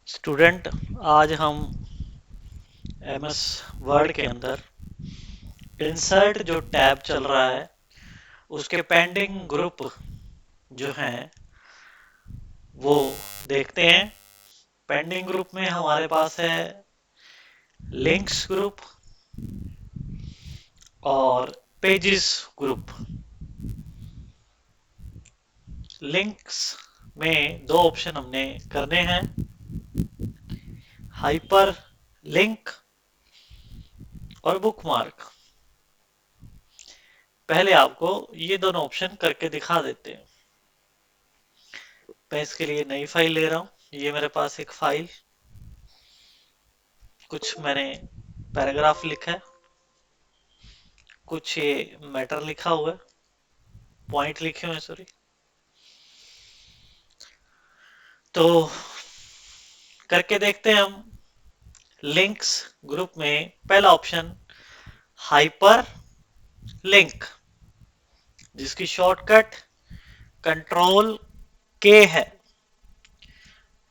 Student, आज हम MS word के अंदर इंसर्ट जो टैब चल रहा है उसके पेंडिंग ग्रुप जो हैं वो देखते हैं। पेंडिंग ग्रुप में हमारे पास है लिंक्स ग्रुप और पेजेस ग्रुप। लिंक्स में दो ऑप्शन हमने करने हैं, हाइपर लिंक और बुकमार्क। पहले आपको ये दोनों ऑप्शन करके दिखा देते हैं। मैं इसके लिए नई फाइल ले रहा हूं। ये मेरे पास एक फाइल, कुछ मैंने पैराग्राफ लिखा है, कुछ ये मैटर लिखा हुआ है, पॉइंट लिखे हुए हैं, सॉरी। तो करके देखते हैं हम। लिंक्स ग्रुप में पहला ऑप्शन हाइपर लिंक, जिसकी शॉर्टकट कंट्रोल के है।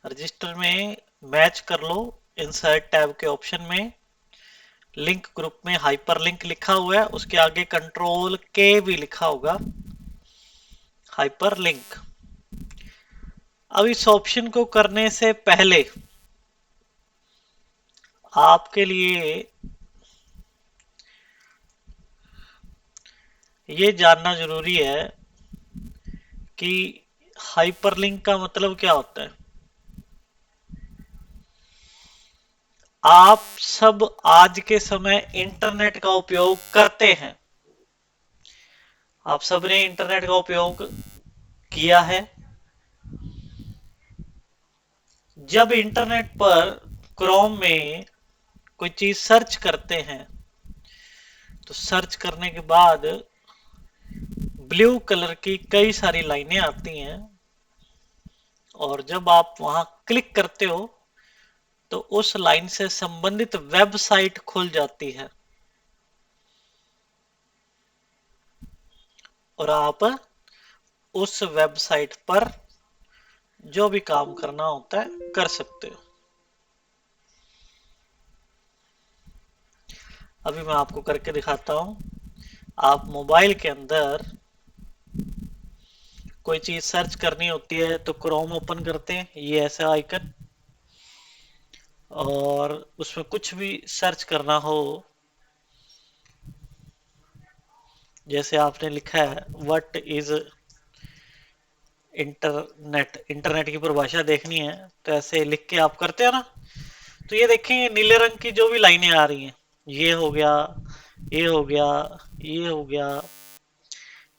रजिस्टर में मैच कर लो इंसर्ट टैब के ऑप्शन में। लिंक ग्रुप में हाइपर लिंक लिखा हुआ है, उसके आगे कंट्रोल के भी लिखा होगा, हाइपर लिंक। अब इस ऑप्शन को करने से पहले आपके लिए ये जानना जरूरी है कि हाइपरलिंक का मतलब क्या होता है। आप सब आज के समय इंटरनेट का उपयोग करते हैं, आप सब ने इंटरनेट का उपयोग किया है। जब इंटरनेट पर क्रोम में कोई चीज सर्च करते हैं तो सर्च करने के बाद ब्लू कलर की कई सारी लाइनें आती हैं, और जब आप वहां क्लिक करते हो तो उस लाइन से संबंधित वेबसाइट खुल जाती है और आप उस वेबसाइट पर जो भी काम करना होता है कर सकते हो। अभी मैं आपको करके दिखाता हूं। आप मोबाइल के अंदर कोई चीज सर्च करनी होती है तो क्रोम ओपन करते हैं, ये ऐसा आइकन, और उसमें कुछ भी सर्च करना हो, जैसे आपने लिखा है व्हाट इज इंटरनेट, इंटरनेट की परिभाषा देखनी है तो ऐसे लिख के आप करते हो ना। तो ये देखें, नीले रंग की जो भी लाइनें आ रही हैं, ये हो गया, ये हो गया, ये हो गया,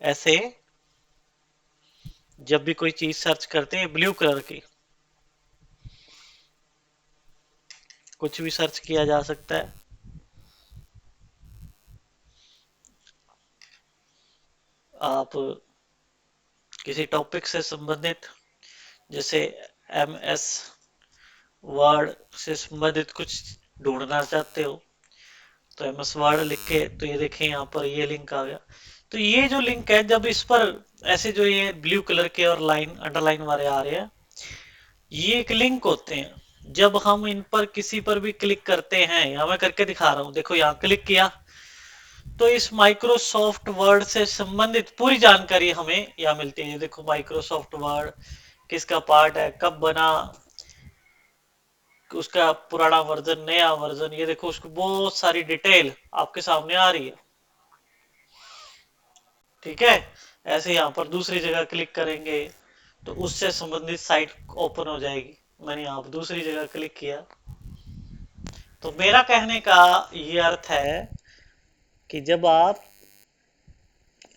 ऐसे जब भी कोई चीज सर्च करते हैं ब्लू कलर की, कुछ भी सर्च किया जा सकता है। आप किसी टॉपिक से संबंधित, जैसे एमएस वर्ड से संबंधित कुछ ढूंढना चाहते हो तो एमएस वर्ड लिख के, तो ये देखें यहाँ पर ये लिंक आ गया। तो ये जो लिंक है, जब इस पर ऐसे जो ये ब्लू कलर के और लाइन अंडरलाइन वाले आ रहे हैं, ये एक लिंक होते हैं। जब हम इन पर किसी पर भी क्लिक करते हैं, यहां मैं करके दिखा रहा हूं, देखो यहां क्लिक किया तो इस माइक्रोसॉफ्ट वर्ड से संबंधित पूरी जानकारी हमें यहां मिलती है। ये देखो माइक्रोसॉफ्ट वर्ड किसका पार्ट है, कब बना, उसका पुराना वर्जन, नया वर्जन, ये देखो उसको बहुत सारी डिटेल आपके सामने आ रही है। ठीक है, ऐसे यहां पर दूसरी जगह क्लिक करेंगे तो उससे संबंधित साइट ओपन हो जाएगी। मैंने यहां पर दूसरी जगह क्लिक किया। तो मेरा कहने का ये अर्थ है कि जब आप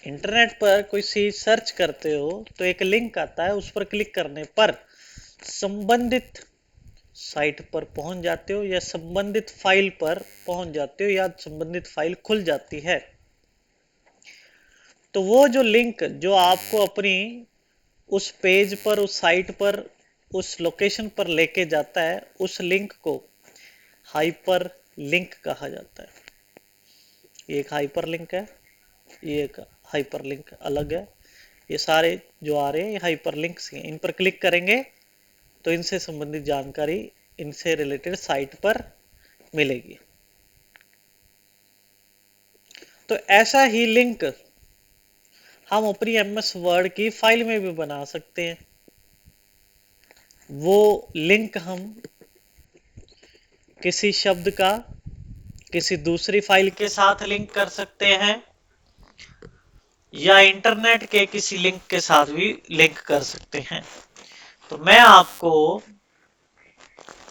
इंटरनेट पर कोई चीज सर्च करते हो तो एक लिंक आता है, उस पर क्लिक करने पर संबंधित साइट पर पहुंच जाते हो, या संबंधित फाइल पर पहुंच जाते हो, या संबंधित फाइल खुल जाती है। तो वो जो लिंक जो आपको अपनी उस पेज पर, उस साइट पर, उस लोकेशन पर लेके जाता है, उस लिंक को हाइपर लिंक कहा जाता है। ये एक हाइपर लिंक है, ये एक हाइपर लिंक अलग है। ये सारे जो आ रहे हैं ये हाइपर लिंक्स हैं। इन पर क्लिक करेंगे तो इनसे संबंधित जानकारी इनसे रिलेटेड साइट पर मिलेगी। तो ऐसा ही लिंक हम अपनी एमएस वर्ड की फाइल में भी बना सकते हैं। वो लिंक हम किसी शब्द का किसी दूसरी फाइल के साथ लिंक कर सकते हैं या इंटरनेट के किसी लिंक के साथ भी लिंक कर सकते हैं। तो मैं आपको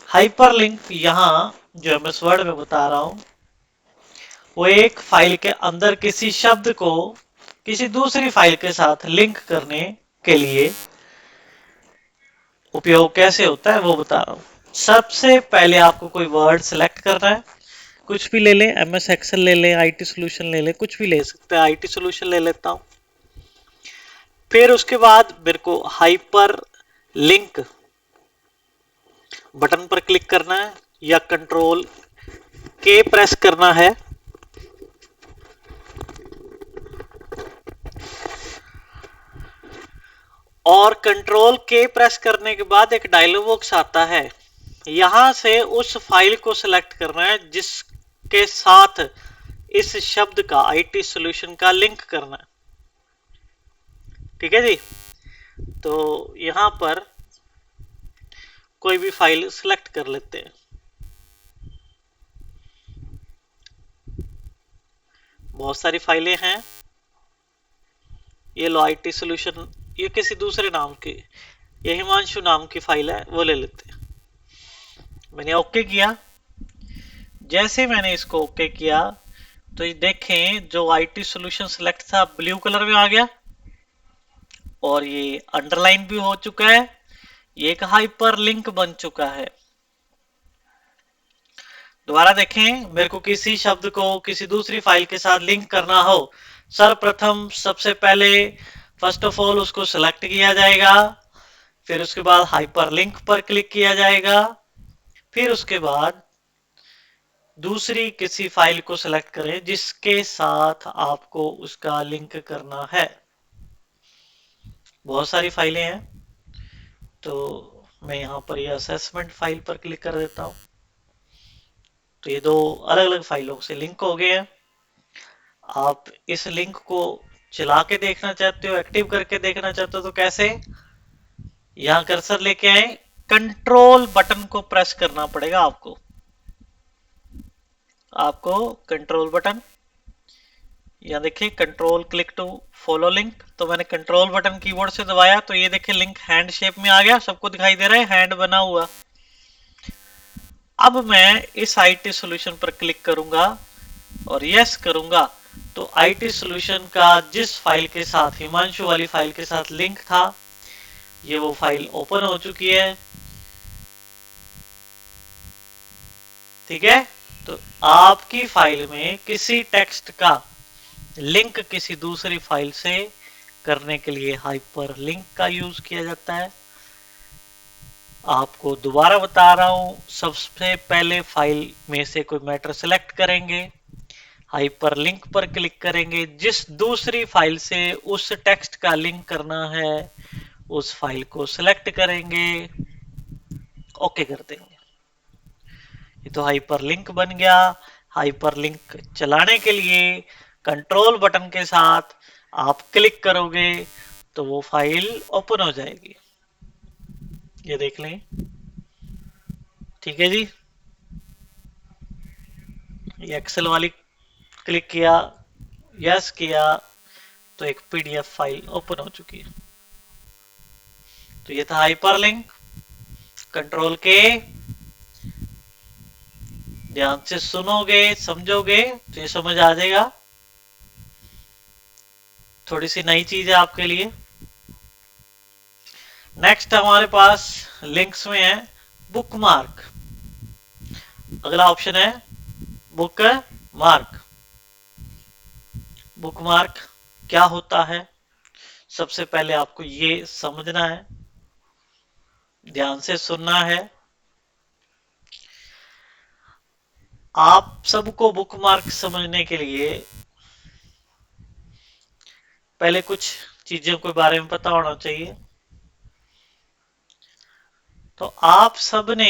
हाइपरलिंक यहां जो एमएस वर्ड में बता रहा हूं वो एक फाइल के अंदर किसी शब्द को किसी दूसरी फाइल के साथ लिंक करने के लिए उपयोग कैसे होता है वो बता रहा हूं। सबसे पहले आपको कोई वर्ड सिलेक्ट करना है, कुछ भी ले लें, एमएस एक्सेल ले लें, आईटी सोल्यूशन ले लें, कुछ भी ले सकते हैं, आईटी सोल्यूशन ले लेता हूं। फिर उसके बाद मेरे को हाइपर लिंक बटन पर क्लिक करना है या कंट्रोल के प्रेस करना है। और कंट्रोल के प्रेस करने के बाद एक डायलॉग बॉक्स आता है, यहां से उस फाइल को सिलेक्ट करना है जिसके साथ इस शब्द का आईटी सॉल्यूशन का लिंक करना है। ठीक है जी। तो यहां पर कोई भी फाइल सिलेक्ट कर लेते हैं। बहुत सारी फाइलें हैं, ये लो आईटी सॉल्यूशन, ये किसी दूसरे नाम की, ये हिमांशु नाम की फाइल है, वो ले लेते हैं। मैंने ओके किया। जैसे मैंने इसको ओके किया तो ये देखें जो आईटी सॉल्यूशन सिलेक्ट था ब्लू कलर में आ गया और ये अंडरलाइन भी हो चुका है, ये एक हाइपर लिंक बन चुका है। दोबारा देखें, मेरे को किसी शब्द को किसी दूसरी फाइल के साथ लिंक करना हो, सर्वप्रथम सबसे पहले फर्स्ट ऑफ ऑल उसको सिलेक्ट किया जाएगा, फिर उसके बाद हाइपर लिंक पर क्लिक किया जाएगा, फिर उसके बाद दूसरी किसी फाइल को सिलेक्ट करें जिसके साथ आपको उसका लिंक करना है। बहुत सारी फाइलें हैं, तो मैं यहां पर ये असेसमेंट फाइल पर क्लिक कर देता हूं। तो ये दो अलग अलग फाइलों से लिंक हो गए हैं। आप इस लिंक को चला के देखना चाहते हो, एक्टिव करके देखना चाहते हो, तो कैसे? यहां कर्सर लेके आए, कंट्रोल बटन को प्रेस करना पड़ेगा आपको कंट्रोल बटन, यहाँ देखिए control click to follow link, तो मैंने कंट्रोल बटन कीबोर्ड से दबाया तो ये देखिए लिंक हैंड शेप में आ गया, सबको दिखाई दे रहा है हैंड बना हुआ। अब मैं इस आईटी सॉल्यूशन पर क्लिक करूंगा और यस करूंगा तो आईटी सॉल्यूशन का जिस फाइल के साथ हिमांशु वाली फाइल के साथ लिंक था ये वो फाइल ओपन हो चुकी है। ठीक है, तो आपकी फाइल में किसी टेक्स्ट का लिंक किसी दूसरी फाइल से करने के लिए हाइपर लिंक का यूज किया जाता है। आपको दोबारा बता रहा हूं, सबसे पहले फाइल में से कोई मैटर सिलेक्ट करेंगे, हाइपर लिंक पर क्लिक करेंगे, जिस दूसरी फाइल से उस टेक्स्ट का लिंक करना है उस फाइल को सिलेक्ट करेंगे, ओके कर देंगे। ये तो हाइपर लिंक बन गया। हाइपर लिंक चलाने के लिए कंट्रोल बटन के साथ आप क्लिक करोगे तो वो फाइल ओपन हो जाएगी, ये देख लें। ठीक है जी, ये एक्सेल वाली क्लिक किया, यस किया तो एक पीडीएफ फाइल ओपन हो चुकी है। तो ये था हाइपर लिंक। कंट्रोल के, ध्यान से सुनोगे समझोगे तो ये समझ आ जाएगा, थोड़ी सी नई चीज है आपके लिए। नेक्स्ट हमारे पास लिंक्स में है बुकमार्क। अगला ऑप्शन है बुकमार्क। बुकमार्क क्या होता है, सबसे पहले आपको ये समझना है, ध्यान से सुनना है। आप सबको बुकमार्क समझने के लिए पहले कुछ चीजों के बारे में पता होना चाहिए। तो आप सबने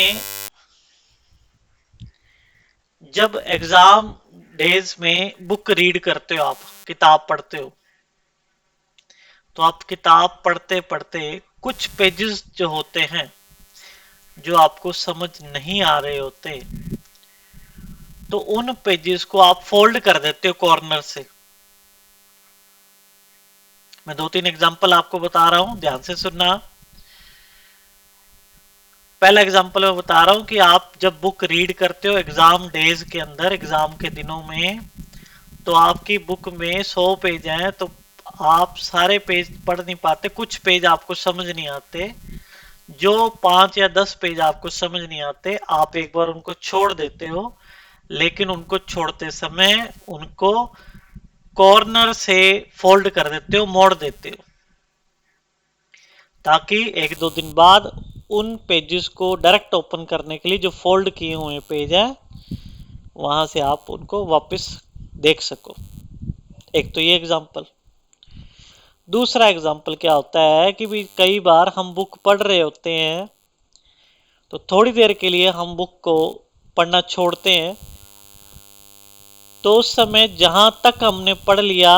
जब एग्जाम डेज में बुक रीड करते हो, आप किताब पढ़ते हो, तो आप किताब पढ़ते पढ़ते कुछ पेजेस जो होते हैं जो आपको समझ नहीं आ रहे होते, तो उन पेजेस को आप फोल्ड कर देते हो कॉर्नर से। मैं 2-3 एग्जांपल आपको बता रहा हूं, ध्यान से सुनना। पहला एग्जांपल मैं बता रहा हूं कि आप जब बुक रीड करते हो एग्जाम डेज के अंदर, एग्जाम के दिनों में, तो आपकी बुक में 100 पेज हैं, तो आप सारे पेज पढ़ नहीं पाते, कुछ पेज आपको समझ नहीं आते। जो 5 या 10 पेज आपको समझ नहीं आते, आप एक बार उनको छोड़ देते हो, लेकिन उनको छोड़ते समय उनको कॉर्नर से फोल्ड कर देते हो, मोड़ देते हो, ताकि 1-2 दिन बाद उन पेजेस को डायरेक्ट ओपन करने के लिए जो फोल्ड किए हुए पेज है वहां से आप उनको वापस देख सको। एक तो ये एग्जांपल। दूसरा एग्जांपल क्या होता है कि भी कई बार हम बुक पढ़ रहे होते हैं, तो थोड़ी देर के लिए हम बुक को पढ़ना छोड़ते हैं, तो उस समय जहां तक हमने पढ़ लिया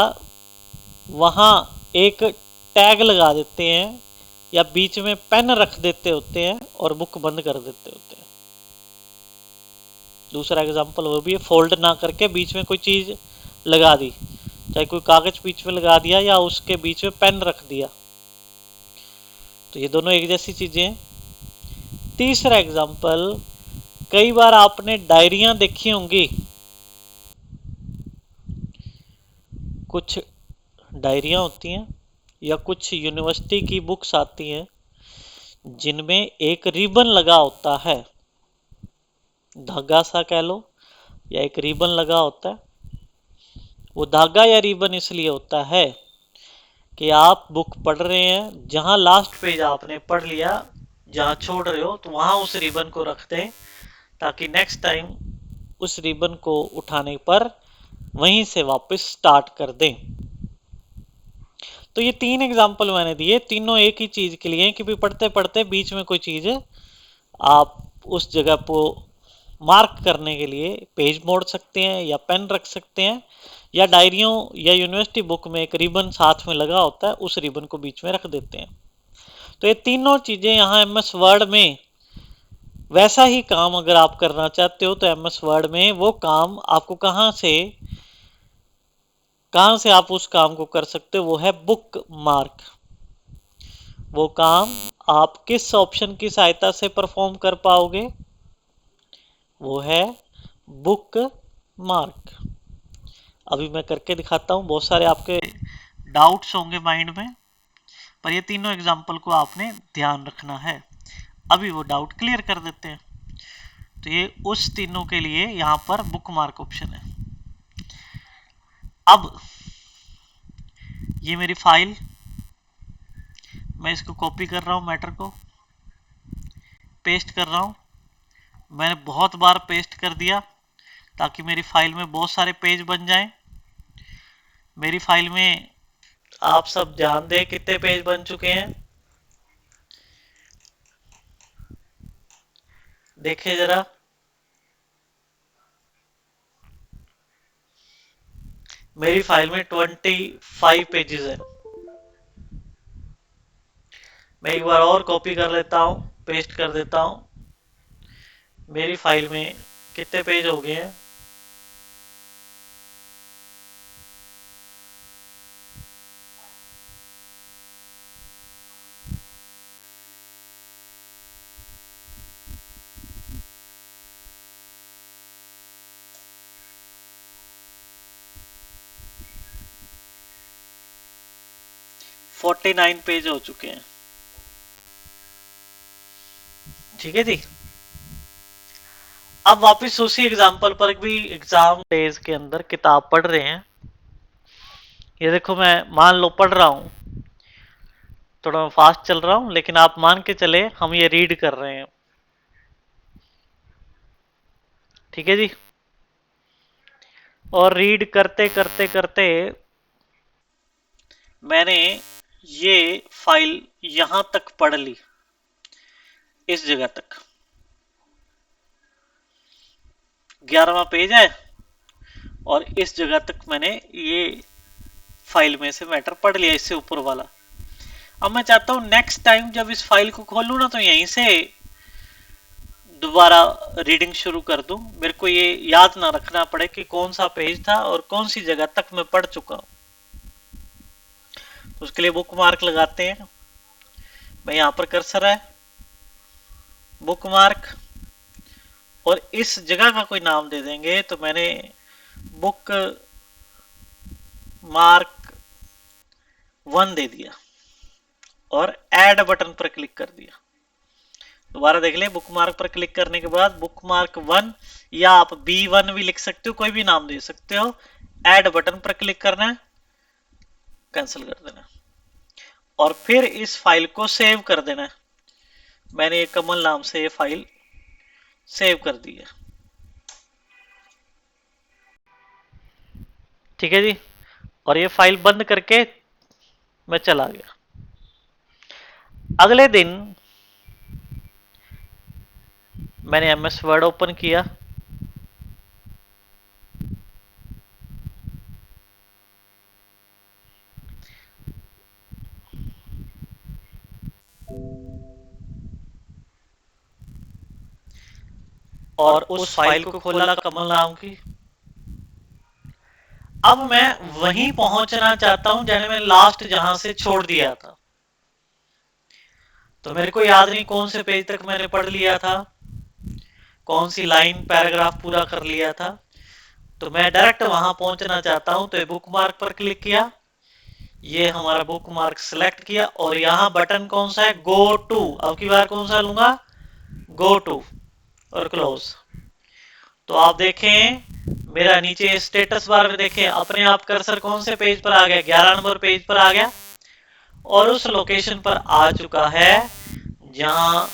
वहां एक टैग लगा देते हैं या बीच में पेन रख देते होते हैं और बुक बंद कर देते होते हैं। दूसरा एग्जांपल वो भी है, फोल्ड ना करके बीच में कोई चीज लगा दी, चाहे कोई कागज बीच में लगा दिया या उसके बीच में पेन रख दिया, तो ये दोनों एक जैसी चीजें हैं। तीसरा एग्जांपल, कई बार आपने डायरियां देखी होंगी, कुछ डायरियां होती हैं या कुछ यूनिवर्सिटी की बुक्स आती हैं जिनमें एक रिबन लगा होता है, धागा सा कह लो या एक रिबन लगा होता है। वो धागा या रिबन इसलिए होता है कि आप बुक पढ़ रहे हैं, जहां लास्ट पेज आपने पढ़ लिया, जहां छोड़ रहे हो, तो वहां उस रिबन को रख दें, ताकि नेक्स्ट टाइम उस रिबन को उठाने पर वहीं से वापस स्टार्ट कर दें। तो ये 3 एग्जांपल मैंने दिए, तीनों एक ही चीज के लिए कि भी पढ़ते पढ़ते बीच में कोई चीज आप उस जगह को मार्क करने के लिए पेज मोड़ सकते हैं या पेन रख सकते हैं, या डायरियों या यूनिवर्सिटी बुक में एक रिबन साथ में लगा होता है, उस रिबन को बीच में रख देते हैं। तो ये तीनों चीजें यहाँ एमएस वर्ड में वैसा ही काम अगर आप करना चाहते हो, तो एमएस वर्ड में वो काम आपको कहां से आप उस काम को कर सकते हो, वो है बुक मार्क। वो काम आप किस ऑप्शन की सहायता से परफॉर्म कर पाओगे, वो है बुक मार्क। अभी मैं करके दिखाता हूं, बहुत सारे आपके डाउट्स होंगे माइंड में, पर ये तीनों एग्जाम्पल को आपने ध्यान रखना है। अभी वो डाउट क्लियर कर देते हैं। तो ये उस तीनों के लिए यहां पर बुक मार्क ऑप्शन है। अब ये मेरी फाइल, मैं इसको कॉपी कर रहा हूं, मैटर को पेस्ट कर रहा हूं। मैंने बहुत बार पेस्ट कर दिया ताकि मेरी फाइल में बहुत सारे पेज बन जाएं। मेरी फाइल में आप सब ध्यान दें कितने पेज बन चुके हैं, देखिए जरा। मेरी फाइल में 25 पेजेस है। मैं एक बार और कॉपी कर लेता हूं, पेस्ट कर देता हूं। मेरी फाइल में कितने पेज हो गए हैं, फोर्टी 49 पेज हो चुके हैं। ठीक है जी। अब वापस उसी एग्जांपल पर भी, एग्जाम डेज के अंदर किताब पढ़ रहे हैं। ये देखो, मैं मान लो पढ़ रहा हूं, थोड़ा मैं फास्ट चल रहा हूं, लेकिन आप मान के चले हम ये रीड कर रहे हैं। ठीक है जी। और रीड करते करते करते मैंने ये फाइल यहां तक पढ़ ली, इस जगह तक 11वां पेज है और इस जगह तक मैंने ये फाइल में से मैटर पढ़ लिया, इससे ऊपर वाला। अब मैं चाहता हूं नेक्स्ट टाइम जब इस फाइल को खोलूं ना तो यहीं से दोबारा रीडिंग शुरू कर दूं, मेरे को ये याद ना रखना पड़े कि कौन सा पेज था और कौन सी जगह तक मैं पढ़ चुका हूं। तो उसके लिए बुक मार्क लगाते हैं। मैं यहां पर कर्सर है, बुक मार्क, और इस जगह का कोई नाम दे देंगे। तो मैंने बुक मार्क 1 दे दिया और ऐड बटन पर क्लिक कर दिया। दोबारा देख लें, बुक मार्क पर क्लिक करने के बाद बुक मार्क 1 या आप B1 भी लिख सकते हो, कोई भी नाम दे सकते हो। ऐड बटन पर क्लिक करना है, कैंसिल कर देना और फिर इस फाइल को सेव कर देना है। मैंने कमल नाम से ये फाइल सेव कर दी है। ठीक है जी, और ये फाइल बंद करके मैं चला गया। अगले दिन मैंने MS वर्ड ओपन किया, और उस फाइल को खोला कमल नाम की। अब मैं वहीं पहुंचना चाहता हूं जहां मैं लास्ट जहां से छोड़ दिया था। तो मेरे को याद नहीं कौन से पेज तक मैंने पढ़ लिया था, कौन सी लाइन पैराग्राफ पूरा कर लिया था। तो मैं डायरेक्ट वहां पहुंचना चाहता हूं, तो ये बुक मार्क पर क्लिक किया, ये हमारा बुक मार्क सिलेक्ट किया और यहां बटन कौन सा है, गो टू। अब की बार कौन सा लूंगा, गो टू, और क्लोज। तो आप देखें मेरा नीचे स्टेटस बार में देखें अपने आप कर्सर कौन से पेज पर आ गया, 11 नंबर पेज पर आ गया और उस लोकेशन पर आ चुका है जहां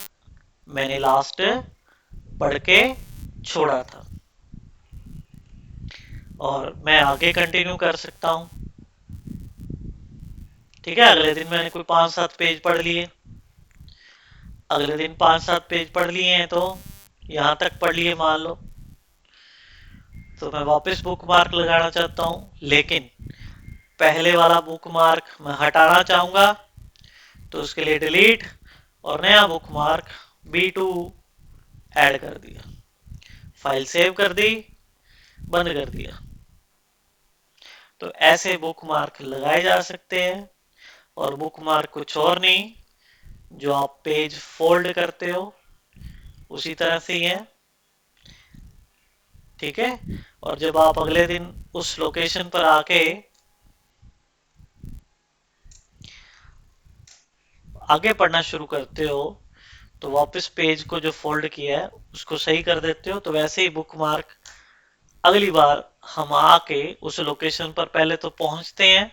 मैंने लास्ट पढ़ के छोड़ा था। और मैं आगे कंटिन्यू कर सकता हूं। ठीक है, अगले दिन मैंने कोई 5-7 पेज पढ़ लिए, अगले दिन 5-7 पेज पढ़ लिए हैं तो यहां तक पढ़ लिए मान लो। तो मैं वापस बुक मार्क लगाना चाहता हूं, लेकिन पहले वाला बुक मार्क मैं हटाना चाहूंगा, तो उसके लिए डिलीट और नया बुक मार्क B2 ऐड कर दिया, फाइल सेव कर दी, बंद कर दिया। तो ऐसे बुक मार्क लगाए जा सकते हैं। और बुक मार्क कुछ और नहीं, जो आप पेज फोल्ड करते हो उसी तरह से ही है। ठीक है, और जब आप अगले दिन उस लोकेशन पर आके आगे पढ़ना शुरू करते हो तो वापस पेज को जो फोल्ड किया है उसको सही कर देते हो। तो वैसे ही बुक मार्क अगली बार हम आके उस लोकेशन पर पहले तो पहुंचते हैं,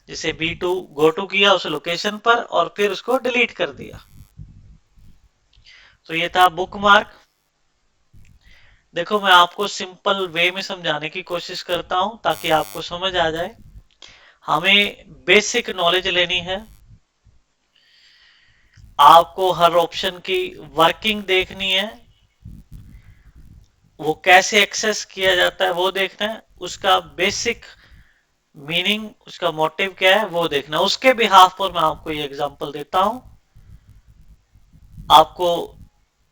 जिसे B2 गो टू किया उस लोकेशन पर और फिर उसको डिलीट कर दिया। तो ये था बुक मार्क। देखो मैं आपको सिंपल वे में समझाने की कोशिश करता हूं ताकि आपको समझ आ जाए। हमें बेसिक नॉलेज लेनी है, आपको हर ऑप्शन की वर्किंग देखनी है, वो कैसे एक्सेस किया जाता है वो देखना है, उसका बेसिक मीनिंग, उसका मोटिव क्या है वो देखना। उसके बिहाफ पर मैं आपको ये एग्जांपल देता हूं, आपको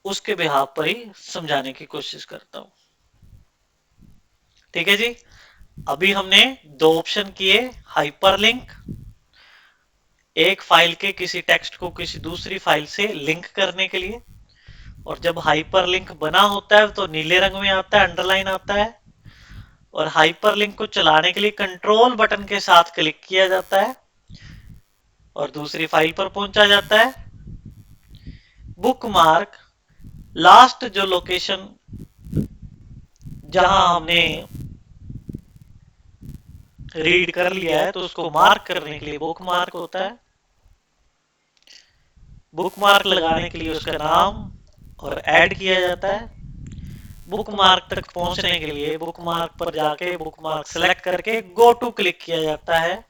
उसके बिहाफ पर ही समझाने की कोशिश करता हूं। ठीक है जी, अभी हमने 2 ऑप्शन किए, हाइपरलिंक, एक फाइल के किसी टेक्स्ट को किसी दूसरी फाइल से लिंक करने के लिए। और जब हाइपरलिंक बना होता है तो नीले रंग में आता है, अंडरलाइन आता है। और हाइपरलिंक को चलाने के लिए कंट्रोल बटन के साथ क्लिक किया जाता है और दूसरी फाइल पर पहुंचा जाता है। बुक मार्क लास्ट जो लोकेशन जहां हमने रीड कर लिया है तो उसको मार्क करने के लिए बुक मार्क होता है। बुक मार्क लगाने के लिए उसका नाम और ऐड किया जाता है। बुक मार्क तक पहुंचने के लिए बुक मार्क पर जाके बुक मार्क सेलेक्ट करके गो टू क्लिक किया जाता है।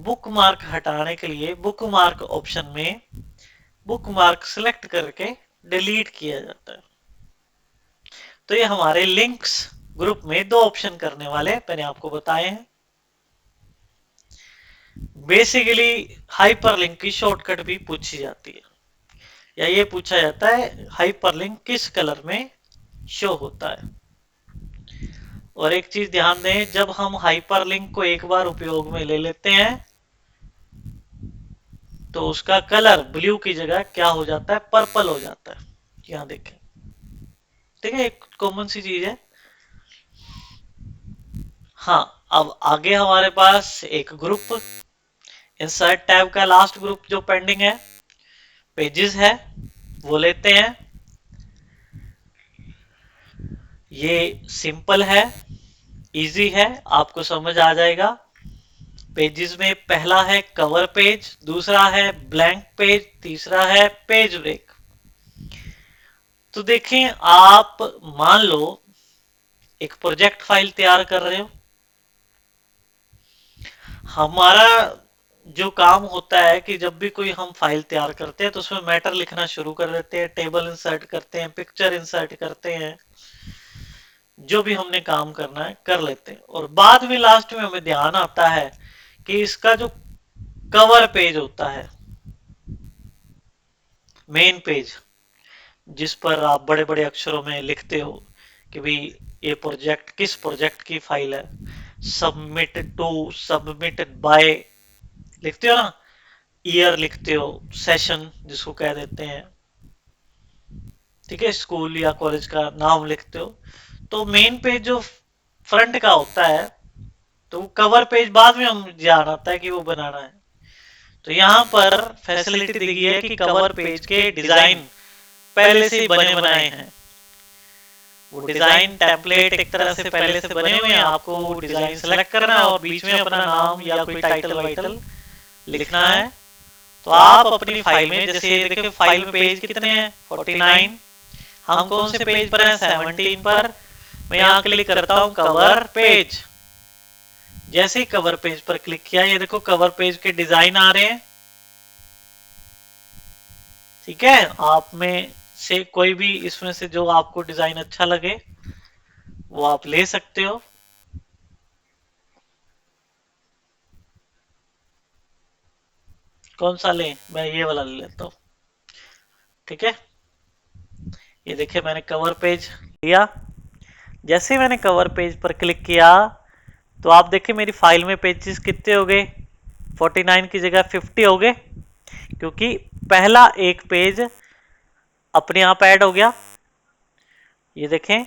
बुक मार्क हटाने के लिए बुक मार्क ऑप्शन में बुक मार्क सेलेक्ट करके डिलीट किया जाता है। तो ये हमारे लिंक्स ग्रुप में दो ऑप्शन करने वाले मैंने आपको बताए हैं। बेसिकली हाइपरलिंक की शॉर्टकट भी पूछी जाती है, या ये पूछा जाता है हाइपरलिंक किस कलर में शो होता है। और एक चीज ध्यान दें, जब हम हाइपरलिंक को एक बार उपयोग में ले लेते हैं तो उसका कलर ब्लू की जगह क्या हो जाता है, पर्पल हो जाता है। यहां देखें, ठीक है, एक कॉमन सी चीज है। हाँ, अब आगे हमारे पास एक ग्रुप इंसर्ट टैब का लास्ट ग्रुप जो पेंडिंग है, पेजेस है, वो लेते हैं। ये सिंपल है, इजी है, आपको समझ आ जाएगा। पेजेस में पहला है कवर पेज, दूसरा है ब्लैंक पेज, तीसरा है पेज ब्रेक। तो देखें, आप मान लो एक प्रोजेक्ट फाइल तैयार कर रहे हो। हमारा जो काम होता है कि जब भी कोई हम फाइल तैयार करते हैं तो उसमें मैटर लिखना शुरू कर देते हैं, टेबल इंसर्ट करते हैं, पिक्चर इंसर्ट करते हैं, जो भी हमने काम करना है कर लेते हैं। और बाद में लास्ट में हमें ध्यान आता है कि इसका जो कवर पेज होता है, मेन पेज, जिस पर आप बड़े बड़े अक्षरों में लिखते हो कि भाई ये प्रोजेक्ट किस प्रोजेक्ट की फाइल है, सबमिट टू, सबमिटेड बाय लिखते हो ना, ईयर लिखते हो, सेशन जिसको कह देते हैं, ठीक है, स्कूल या कॉलेज का नाम लिखते हो। तो मेन पेज जो फ्रंट का होता है, तो कवर पेज बाद में हम ध्यान आता है कि वो बनाना है। तो यहाँ पर फैसिलिटी दी गई है कि कवर पेज के डिजाइन पहले से ही बने बनाए हैं। वो डिजाइन टेम्पलेट एक तरह से पहले से बने हुए हैं, आपको डिजाइन सेलेक्ट करना है और बीच में अपना नाम या कोई टाइटल वाइटल लिखना है। तो आप अपनी फाइल में, जैसे देखिए फाइल में पेज कितने हैं, 49। हम कौन से पेज पर हैं, 17 पर। मैं यहाँ क्लिक करता हूँ कवर पेज। जैसे ही कवर पेज पर क्लिक किया, ये देखो कवर पेज के डिजाइन आ रहे हैं। ठीक है, आप में से कोई भी इसमें से जो आपको डिजाइन अच्छा लगे वो आप ले सकते हो। कौन सा लें, मैं ये वाला ले लेता हूँ। ठीक है, ये देखिए मैंने कवर पेज लिया। जैसे मैंने कवर पेज पर क्लिक किया तो आप देखिए मेरी फाइल में पेजेस कितने हो गए, 49 की जगह 50 हो गए, क्योंकि पहला एक पेज अपने आप ऐड हो गया। ये देखें,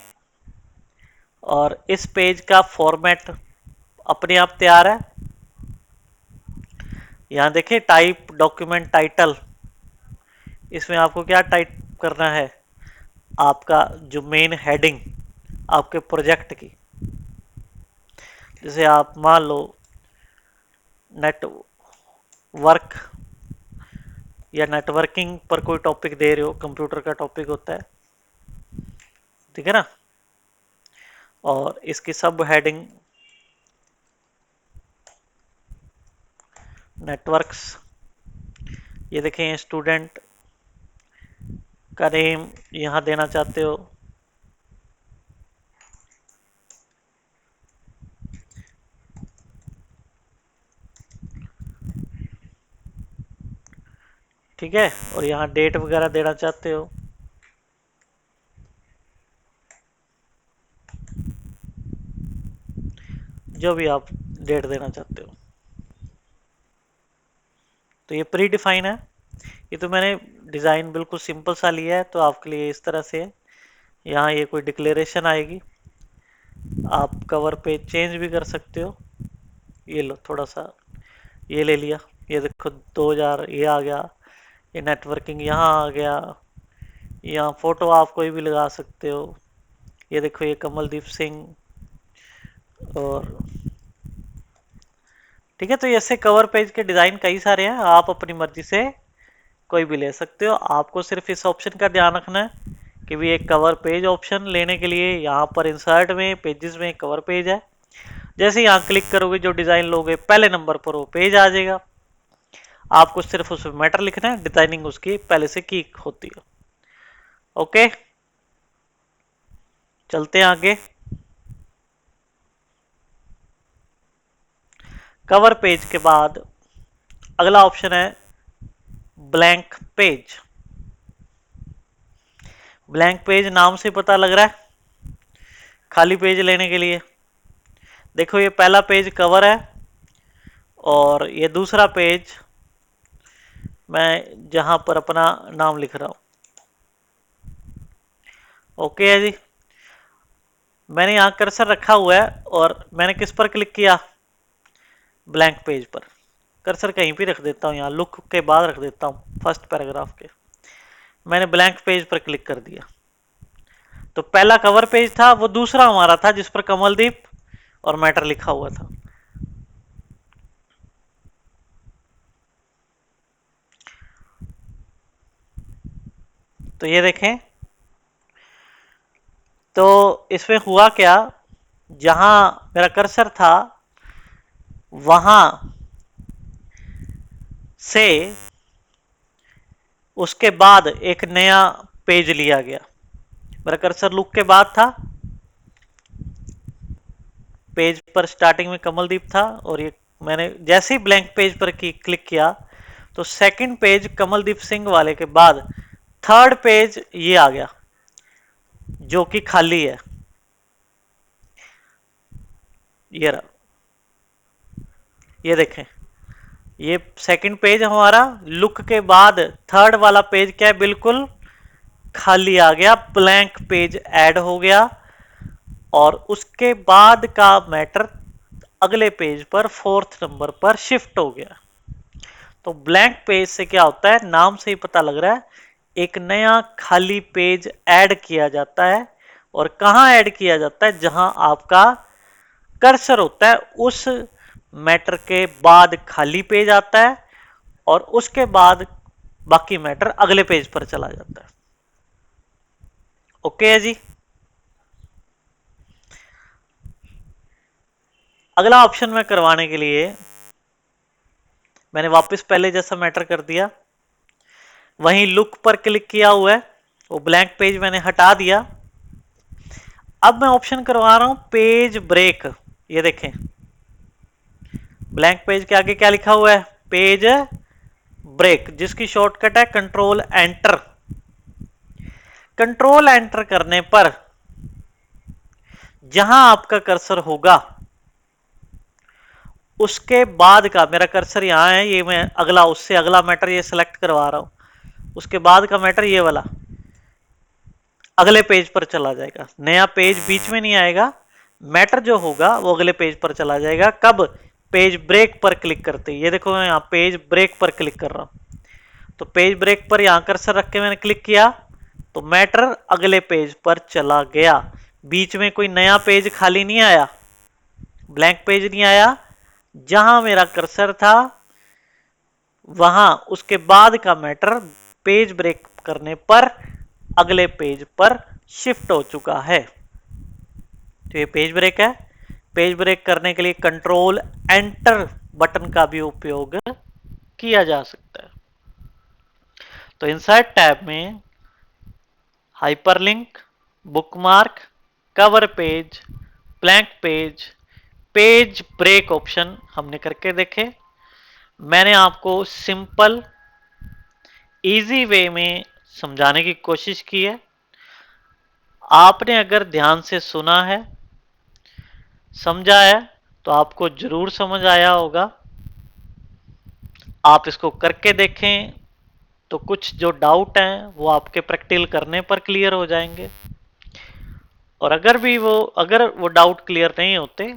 और इस पेज का फॉर्मेट अपने आप तैयार है। यहां देखें टाइप डॉक्यूमेंट टाइटल, इसमें आपको क्या टाइप करना है, आपका जो मेन हेडिंग आपके प्रोजेक्ट की। जैसे आप मान लो नेटवर्क या नेटवर्किंग पर कोई टॉपिक दे रहे हो, कंप्यूटर का टॉपिक होता है, ठीक है ना। और इसकी सब हेडिंग नेटवर्क्स, ये देखें स्टूडेंट का नेम यहां देना चाहते हो, ठीक है, और यहाँ डेट वगैरह देना चाहते हो। जो भी आप डेट देना चाहते हो, तो ये प्री डिफाइन है। ये तो मैंने डिज़ाइन बिल्कुल सिंपल सा लिया है, तो आपके लिए इस तरह से है। यहाँ ये कोई डिक्लेरेशन आएगी, आप कवर पे चेंज भी कर सकते हो। ये लो थोड़ा सा ये ले लिया, ये देखो 2000 ये आ गया, ये नेटवर्किंग यहाँ आ गया, यहाँ फोटो आप कोई भी लगा सकते हो। ये देखो ये कमलदीप सिंह, और ठीक है। तो ऐसे कवर पेज के डिज़ाइन कई सारे हैं, आप अपनी मर्जी से कोई भी ले सकते हो। आपको सिर्फ इस ऑप्शन का ध्यान रखना है कि भी एक कवर पेज ऑप्शन लेने के लिए यहाँ पर इंसर्ट में पेजेस में कवर पेज है। जैसे यहाँ क्लिक करोगे, जो डिज़ाइन लोगे पहले नंबर पर वो पेज आ जाएगा। आपको सिर्फ उसमें मैटर लिखना है, डिजाइनिंग उसकी पहले से की होती है। ओके, चलते हैं आगे। कवर पेज के बाद अगला ऑप्शन है ब्लैंक पेज। ब्लैंक पेज नाम से पता लग रहा है खाली पेज लेने के लिए। देखो ये पहला पेज कवर है और ये दूसरा पेज मैं जहां पर अपना नाम लिख रहा हूं। ओके है जी। मैंने यहां कर्सर रखा हुआ है और मैंने किस पर क्लिक किया? ब्लैंक पेज पर। कर्सर कहीं भी रख देता हूं, यहां लुक के बाद रख देता हूं फर्स्ट पैराग्राफ के। मैंने ब्लैंक पेज पर क्लिक कर दिया तो पहला कवर पेज था, वो दूसरा हमारा था जिस पर कमलदीप और मैटर लिखा हुआ था। तो ये देखें, तो इसमें हुआ क्या, जहां मेरा कर्सर था वहां से उसके बाद एक नया पेज लिया गया। मेरा कर्सर लुक के बाद था, पेज पर स्टार्टिंग में कमलदीप था और ये मैंने जैसे ही ब्लैंक पेज पर क्लिक किया तो सेकंड पेज कमलदीप सिंह वाले के बाद थर्ड पेज ये आ गया जो कि खाली है। ये रहा, ये देखें, ये सेकंड पेज हमारा लुक के बाद थर्ड वाला पेज क्या है, बिल्कुल खाली आ गया, ब्लैंक पेज ऐड हो गया और उसके बाद का मैटर अगले पेज पर फोर्थ नंबर पर शिफ्ट हो गया। तो ब्लैंक पेज से क्या होता है, नाम से ही पता लग रहा है, एक नया खाली पेज ऐड किया जाता है। और कहां ऐड किया जाता है? जहां आपका कर्सर होता है उस मैटर के बाद खाली पेज आता है और उसके बाद बाकी मैटर अगले पेज पर चला जाता है। ओके है जी। अगला ऑप्शन में करवाने के लिए मैंने वापस पहले जैसा मैटर कर दिया, वहीं लुक पर क्लिक किया हुआ है, वो ब्लैंक पेज मैंने हटा दिया। अब मैं ऑप्शन करवा रहा हूं पेज ब्रेक। ये देखें, ब्लैंक पेज के आगे क्या लिखा हुआ है? पेज ब्रेक, जिसकी शॉर्टकट है कंट्रोल एंटर। कंट्रोल एंटर करने पर जहां आपका कर्सर होगा उसके बाद का, मेरा कर्सर यहां है, ये मैं अगला उससे अगला मैटर ये सिलेक्ट करवा रहा हूं, उसके बाद का मैटर ये वाला अगले पेज पर चला जाएगा। नया पेज बीच में नहीं आएगा, मैटर जो होगा वो अगले पेज पर चला जाएगा। कब? पेज ब्रेक पर क्लिक करते ही। ये देखो मैं यहाँ पेज ब्रेक पर क्लिक कर रहा हूं, तो पेज ब्रेक पर यहां कर्सर रख के मैंने क्लिक किया तो मैटर अगले पेज पर चला गया। बीच में कोई नया पेज खाली नहीं आया, ब्लैंक पेज नहीं आया। जहां मेरा कर्सर था वहां उसके बाद का मैटर पेज ब्रेक करने पर अगले पेज पर शिफ्ट हो चुका है। तो ये पेज ब्रेक है। पेज ब्रेक करने के लिए कंट्रोल एंटर बटन का भी उपयोग किया जा सकता है। तो इनसाइड टैब में hyperlink, bookmark, cover page, blank page, page break option हमने करके देखे। मैंने आपको सिंपल इजी वे में समझाने की कोशिश की है। आपने अगर ध्यान से सुना है, समझा है, तो आपको जरूर समझ आया होगा। आप इसको करके देखें तो कुछ जो डाउट हैं वो आपके प्रैक्टिकल करने पर क्लियर हो जाएंगे। और अगर वो डाउट क्लियर नहीं होते